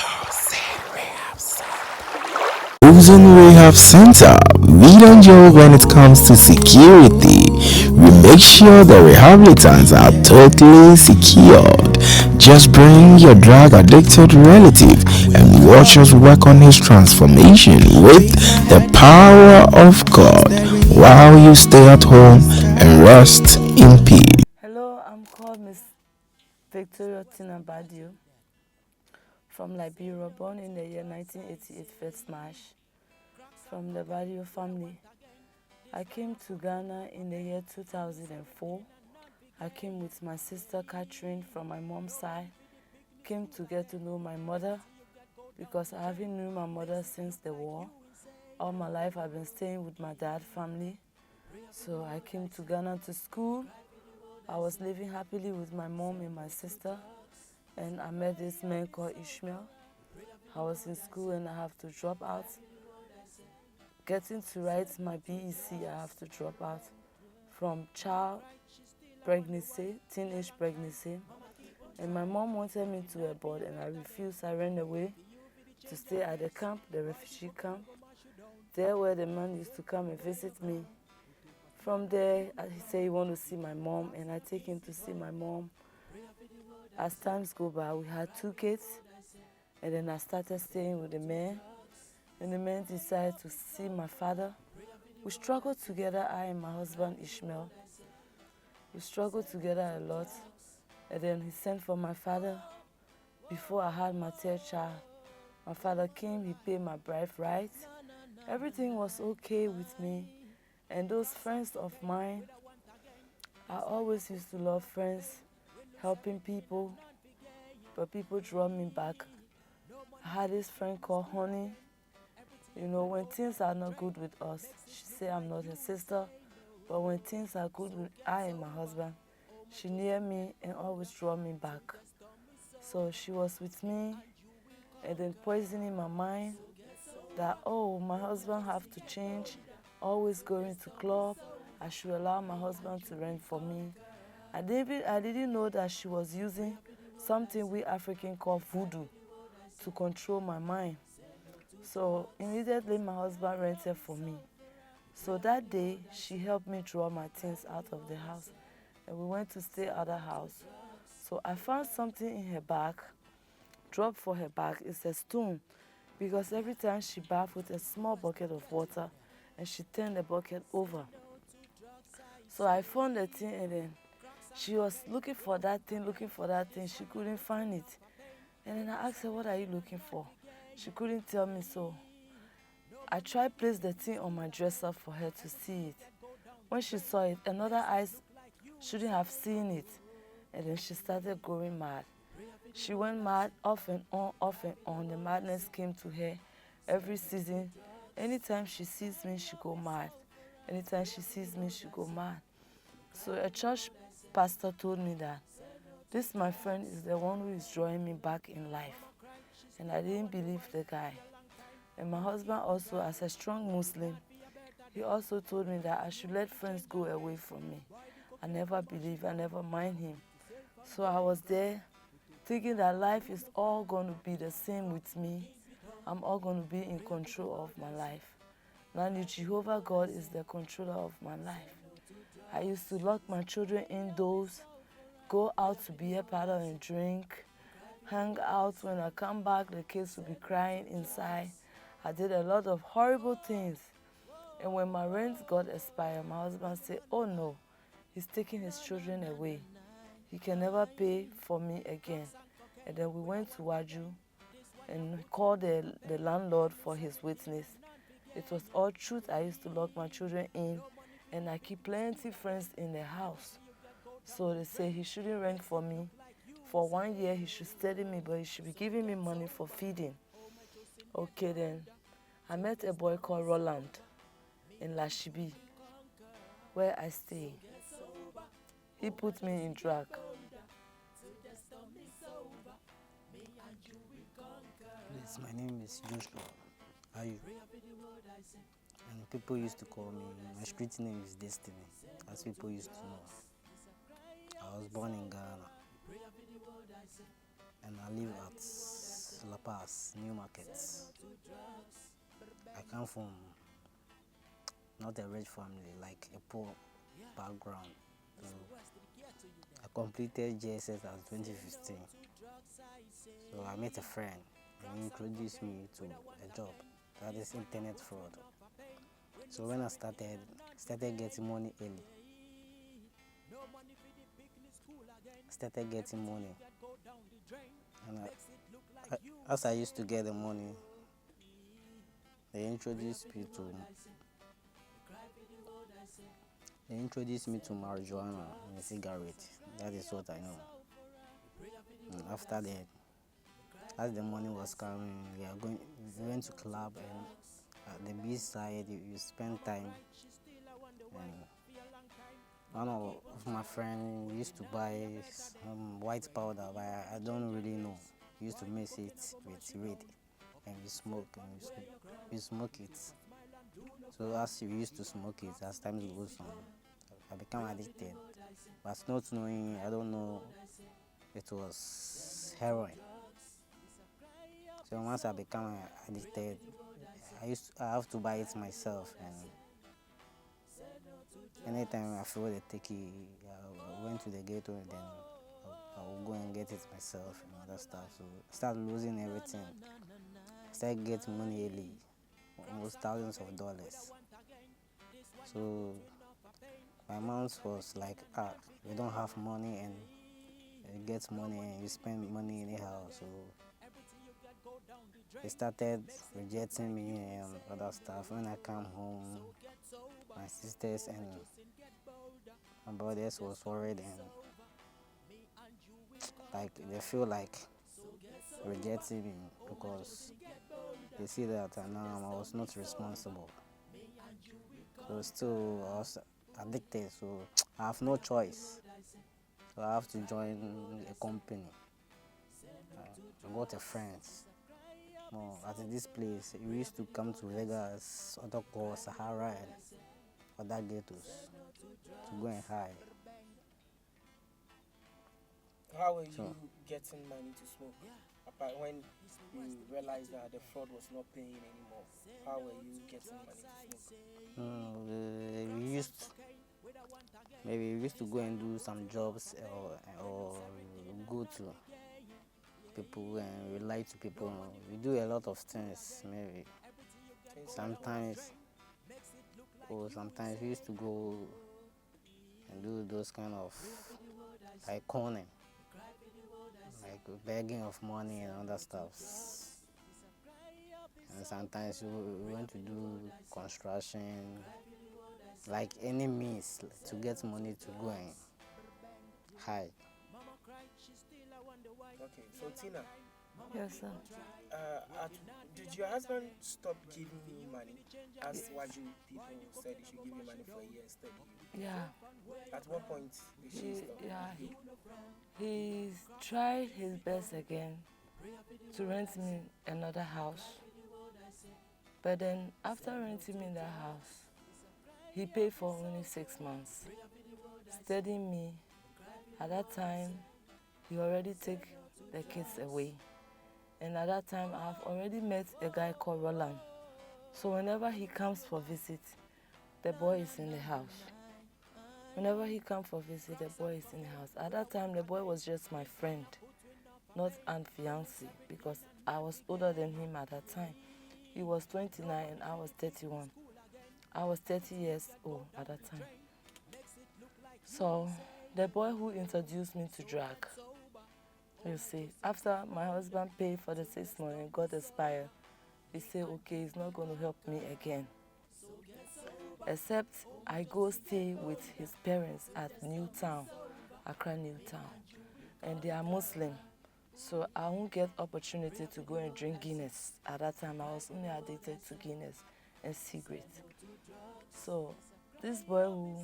Chosen Rehab Center, we don't joke when it comes to security. We make sure the rehabilitants are totally secured. Just bring your drug addicted relative and watch us work on his transformation with the power of God while you stay at home and rest in peace. Hello, I'm called Miss Victoria Tina Badio from Liberia, born in the year 1988, 1st March, from the Badio family. I came to Ghana in the year 2004. I came with my sister Catherine from my mom's side. Came to get to know my mother because I haven't known my mother since the war. All my life I've been staying with my dad's family. So I came to Ghana to school. I was living happily with my mom and my sister, and I met this man called Ishmael. I was in school and I have to drop out. Getting to write my BEC, I have to drop out from child pregnancy, teenage pregnancy. And my mom wanted me to abort and I refused. I ran away to stay at the camp, the refugee camp. There where the man used to come and visit me. From there, he said he wanted to see my mom, and I take him to see my mom. As times go by, we had 2 kids, and then I started staying with the man, and the man decided to see my father. We struggled together, I and my husband Ishmael. We struggled together a lot, and then he sent for my father. Before I had my 3rd child, my father came, he paid my bride right. Everything was okay with me. And those friends of mine, I always used to love friends, helping people, but people draw me back. I had this friend called Honey. You know, when things are not good with us, she say I'm not her sister, but when things are good with I and my husband, she near me and always draw me back. So she was with me and then poisoning my mind that, oh, my husband have to change, always going to club. I should allow my husband to rent for me. I didn't know that she was using something we African call voodoo to control my mind. So immediately my husband rented for me. So that day she helped me draw my things out of the house and we went to stay at her house. So I found something in her bag, dropped for her bag. It's a stone because every time she bathed with a small bucket of water and she turned the bucket over. So I found the thing and then she was looking for that thing, She couldn't find it. And then I asked her, what are you looking for? She couldn't tell me, so I tried place the thing on my dresser for her to see it. When she saw it, another eyes shouldn't have seen it. And then she started going mad. She went mad off and on, off and on. The madness came to her every season. Anytime she sees me, she go mad. Anytime she sees me, she go mad. So a church pastor told me that this, my friend, is the one who is drawing me back in life. And I didn't believe the guy. And my husband also, as a strong Muslim, he also told me that I should let friends go away from me. I never believed, I never mind him. So I was there thinking that life is all going to be the same with me. I'm all going to be in control of my life. Now Jehovah God is the controller of my life. I used to lock my children indoors, go out to beer parlor and drink, hang out. When I come back, the kids will be crying inside. I did a lot of horrible things. And when my rent got expired, my husband said, oh no, he's taking his children away. He can never pay for me again. And then we went to Waju and called the landlord for his witness. It was all truth. I used to lock my children in and I keep plenty friends in the house. So they say he shouldn't rent for me. For 1 year, he should study me, but he should be giving me money for feeding. Okay, then I met a boy called Roland in Lashibi, where I stay. He put me in drag. Yes, my name is Joshua Ayu, and people used to call me, my street name is Destiny, as people used to know. I was born in Ghana, and I live at La bypass, new markets. I come from not a rich family, like a poor background. So I completed JSS at 2015. So I met a friend and he introduced me to a job that is internet fraud. So when I started getting money early. Started getting money, and as I used to get the money, they introduced me to marijuana and cigarette. That is what I know. And after that, as the money was coming, we went to club, and at the beach side, you spend time. And one of my friends used to buy some white powder, but I don't really know. He used to mix it with red, and we smoke, we smoke it. So as we used to smoke it, as time goes on, I become addicted. But not knowing, I don't know, it was heroin. So once I become addicted, I have to buy it myself, and anytime I feel the ticky, I went to the ghetto, and then I will go and get it myself and other stuff. So I start losing everything. I start getting money early, almost thousands of dollars. So my mom was like, you don't have money, and you get money and you spend money anyhow. So they started rejecting me and other stuff. When I come home, my sisters and my brothers was worried, and like they feel like rejecting me because they see that now I was not responsible. So still I was addicted, so I have no choice. So I have to join a company. I got a friend. At this place, we used to come to Vegas, other called Sahara, and other ghettos to go and hide. How were you getting money to smoke? Apart when you realized that the fraud was not paying anymore, how were you getting money to smoke? We used to go and do some jobs, or go to people and we lie to people. We do a lot of things. Maybe sometimes we used to go and do those kind of like conning, like begging of money and other stuff. And sometimes we went to do construction, like any means to get money to go and hide. Okay, so Tina, Yes, sir. did your husband stop giving you money? As Waju people said he should give you money for a year instead of you. Yeah. At what point did she stop? He's tried his best again to rent me another house. But then after renting me that house, he paid for only 6 months. Steadying me. At that time, he already take the kids away. And at that time, I've already met a guy called Roland. So whenever he comes for visit, the boy is in the house. Whenever he comes for visit, the boy is in the house. At that time, the boy was just my friend, not an fiancé, because I was older than him at that time. He was 29 and I was 31. I was 30 years old at that time. So the boy who introduced me to drug, you see, after my husband paid for the 6 months and got expired, he said, okay, he's not going to help me again. Except I go stay with his parents at Newtown, Accra Newtown. And they are Muslim. So I won't get opportunity to go and drink Guinness. At that time, I was only addicted to Guinness and cigarettes. So this boy who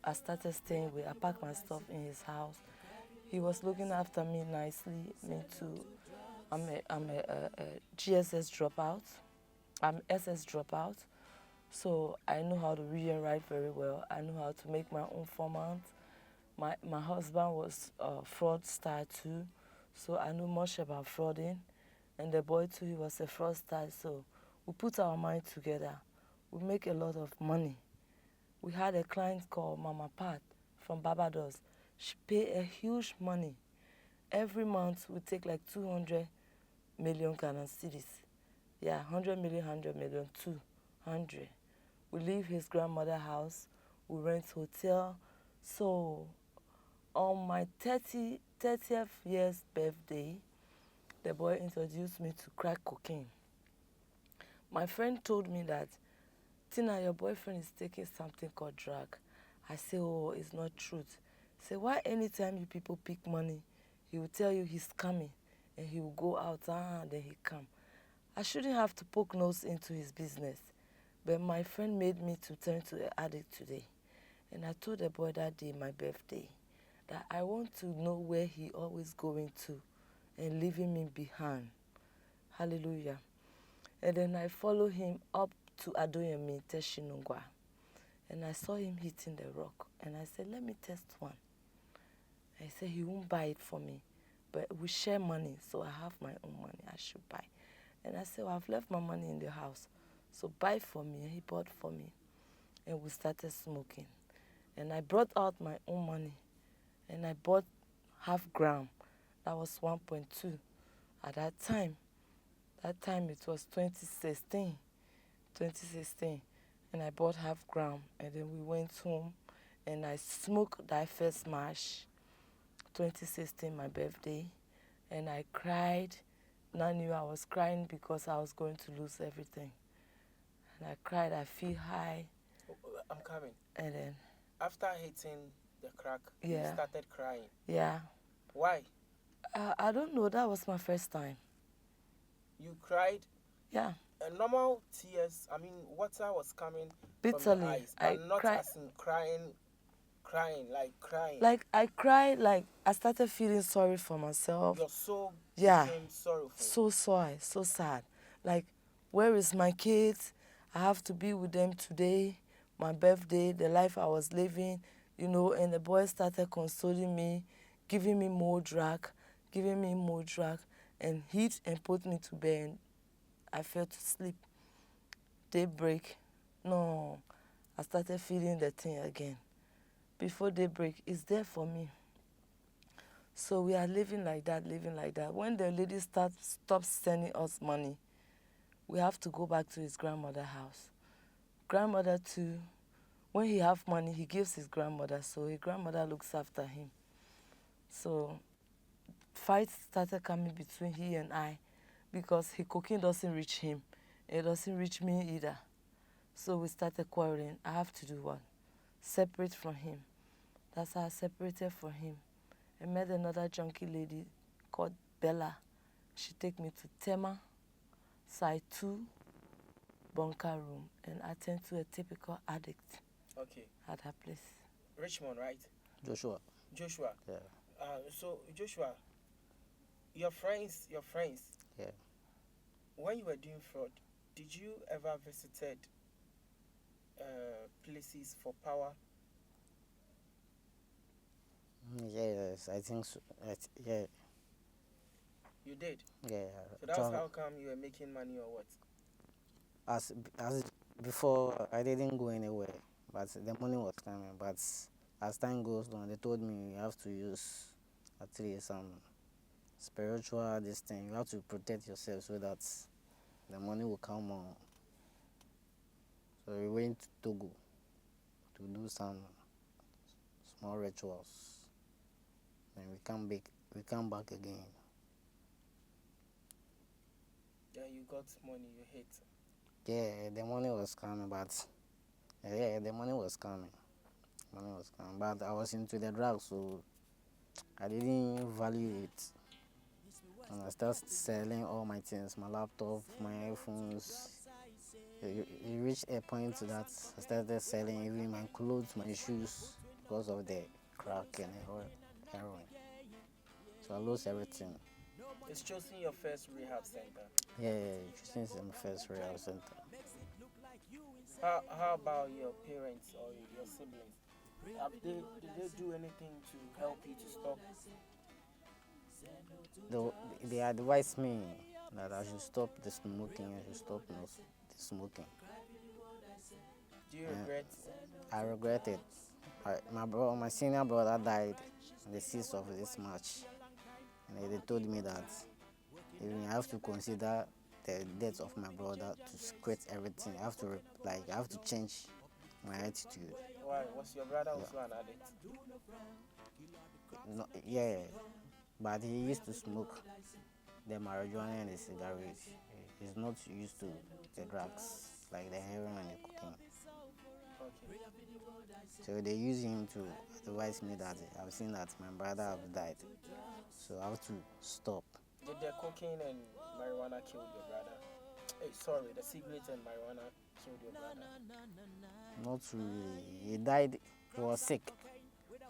I started staying with, I packed my stuff in his house. He was looking after me nicely. Me too. I'm a GSS dropout. I'm SS dropout. So I know how to read and write very well. I know how to make my own format. My husband was a fraudster too. So I know much about frauding. And the boy too, he was a fraudster. So we put our mind together. We make a lot of money. We had a client called Mama Pat from Barbados. She paid a huge money. Every month we take like 200 million Ghana cedis. Yeah, 100 million, 100 million, 200. We leave his grandmother's house. We rent hotel. So on my 30th year's birthday, the boy introduced me to crack cocaine. My friend told me that, Tina, your boyfriend is taking something called drug. I say, oh, it's not truth. Say, why anytime you people pick money, he will tell you he's coming and he will go out, then he come. I shouldn't have to poke nose into his business. But my friend made me to turn to an addict today. And I told the boy that day, my birthday, that I want to know where he always going to and leaving me behind. Hallelujah. And then I follow him up to Adoyemi, Teshinungwa. And I saw him hitting the rock. And I said, let me test one. I said, he won't buy it for me. But we share money, so I have my own money. I should buy. And I said, well, I've left my money in the house. So buy for me. And he bought for me. And we started smoking. And I brought out my own money. And I bought half gram. That was 1.2 at that time. That time it was 2016. And I bought half gram. And then we went home. And I smoked that first mash. 2016, my birthday. And I cried. And I knew I was crying because I was going to lose everything. And I cried. I feel high. I'm coming. And then, After hitting the crack, you Yeah. started crying. yeah. Why? I don't know. That was my first time. You cried. Yeah. Normal tears. I mean, water was coming from Bitterly. your eyes, I but not cried. as in crying, crying. Like, I cried. Like, I started feeling sorry for myself. Your soul Yeah. became sorrowful. So sorry. So sad. Like, where is my kids? I have to be with them today. My birthday, the life I was living, and the boy started consoling me, giving me more drug, and hit and put me to bed. And I fell to sleep. Daybreak, no, I started feeling the thing again. Before daybreak, it's there for me. So we are living like that. When the lady stops sending us money, we have to go back to his grandmother's house. Grandmother too, when he have money, he gives his grandmother, so his grandmother looks after him. So fights started coming between he and I because his cocaine doesn't reach him. It doesn't reach me either. So we started quarreling. I have to do what? Separate from him. That's how I separated from him. I met another junkie lady called Bella. She take me to Tema, Side 2, bunker room, and attend to a typical addict Okay. at her place. Richmond, right? Joshua. Joshua. Yeah. So Joshua, your friends. Yeah. When you were doing fraud, did you ever visited places for power? Yes, I think so. Yeah. You did. Yeah. So that's how come you were making money or what? As before, I didn't go anywhere, but the money was coming. But as time goes on, they told me you have to use at least some spiritual this thing. You have to protect yourself so that the money will come on. So we went to Togo to do some small rituals. Then we come back again. Yeah, you got money, you hate. Yeah, the money was coming, but the money was coming. But I was into the drugs, so I didn't value it. And I started selling all my things, my laptop, my iPhones. It reached a point that I started selling even my clothes, my shoes, because of the crack and heroin. So I lost everything. It's choosing your first rehab center. Yeah, since I'm first rehab center. How about your parents or your siblings? Did they do anything to help you to stop? They advised me that I should stop the smoking. I should stop the smoking. Do you And regret? I regret it. My senior brother died on the 6th of this March, and they told me that even I have to consider the death of my brother to quit everything. I have to change my attitude. Why? Was your brother Yeah. also an addict? No, yeah, but he used to smoke the marijuana and the cigarettes. He's not used to the drugs like the heroin and the cocaine. Okay. So they use him to advise me that I've seen that my brother has died, so I have to stop. Did the cocaine and marijuana kill your brother? Hey, sorry, the cigarettes and marijuana killed your brother. Not really. He died. He was sick,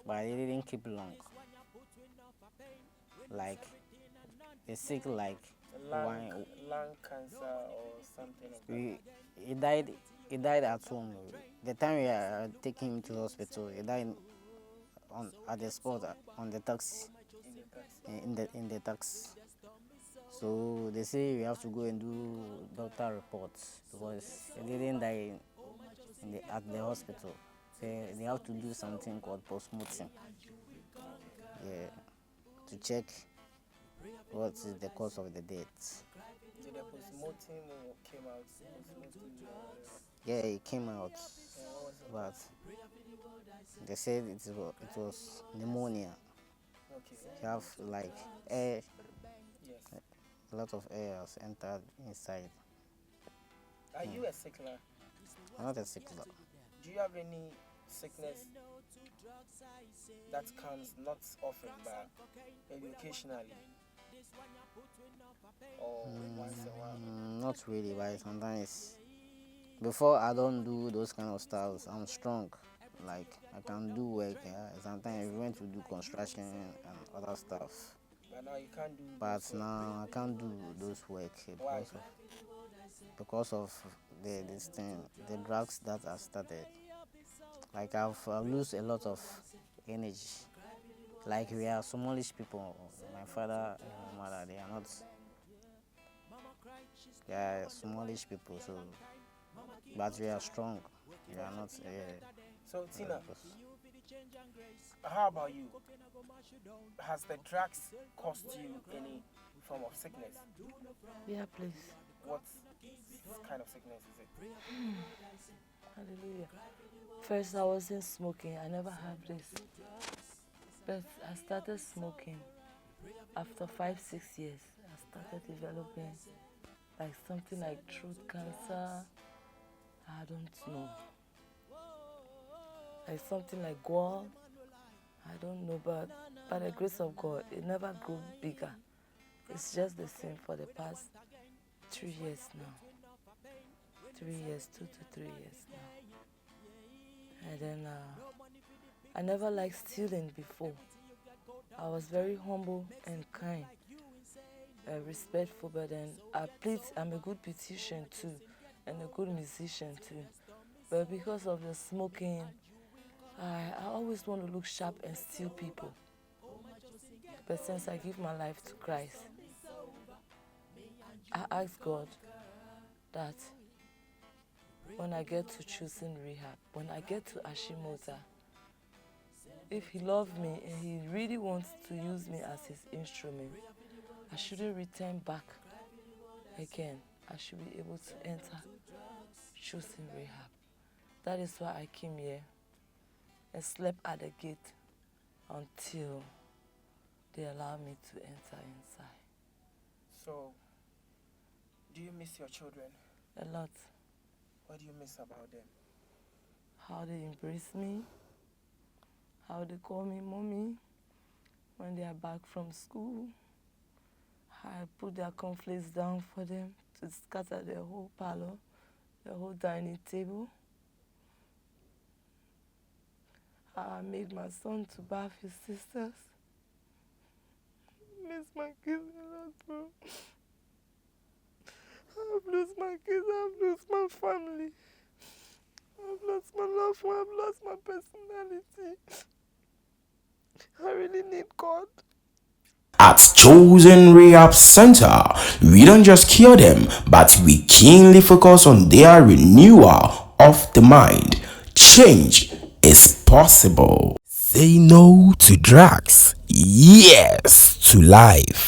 but he didn't keep long. Like he's sick like Lung, one. lung cancer or something of that. We, he died. He died at home. The time we are taking him to hospital, he died at the spot on the taxi In the taxi. in the taxi. So they say we have to go and do doctor reports because he didn't die at the hospital. They have to do something called post-mortem. Yeah, to check what is the cause of the death. Did the post-mortem came out? Post-mortem, Yeah, it came out, what was it? but they said it was pneumonia. Okay. You have like air, Yes. a lot of air has entered inside. Are you a sickler? I'm not a sickler. Do you have any sickness that comes not often but maybe occasionally? Or once in a while? Not really, but sometimes before I don't do those kind of styles, I'm strong. Like I can do work. Yeah. Sometimes we went to do construction and other stuff. But now you can't do But those work. now I can't do those work Why? because of the drugs that I started. Like I've lose a lot of energy. Like we are Somalish people. My father and my mother, they are not. They are Somalish people, so but we are strong. We are not. So Tina, how about you? Has the drugs caused you any form of sickness? Yeah, please. What kind of sickness is it? Hallelujah. First, I wasn't smoking. I never had this. But I started smoking after 5-6 years. I started developing like something like throat cancer. I don't know. Like something like gall. I don't know, but by the grace of God, it never grew bigger. It's just the same for the past 3 years now. 3 years, 2 to 3 years now. And then I never liked stealing before. I was very humble and kind, respectful, but then I'm a good beautician too, and a good musician too. But because of the smoking, I always want to look sharp and steal people. But since I give my life to Christ, I ask God that when I get to choosing rehab, when I get to Ashimota, if he loves me and he really wants to use me as his instrument, I shouldn't return back again. I should be able to enter choosing rehab. That is why I came here and slept at the gate until they allow me to enter inside. So, do you miss your children? A lot. What do you miss about them? How they embrace me, how they call me mommy when they are back from school, how I put their cornflakes down for them to scatter the whole parlor, the whole dining table. How I made my son to bath his sisters. Miss my kids a lot, bro. I've lost my kids, I've lost my family. I've lost my loved one, I've lost my personality. I really need God. At Chosen Rehab Center, we don't just cure them, but we keenly focus on their renewal of the mind. Change is possible. Say no to drugs. Yes to life.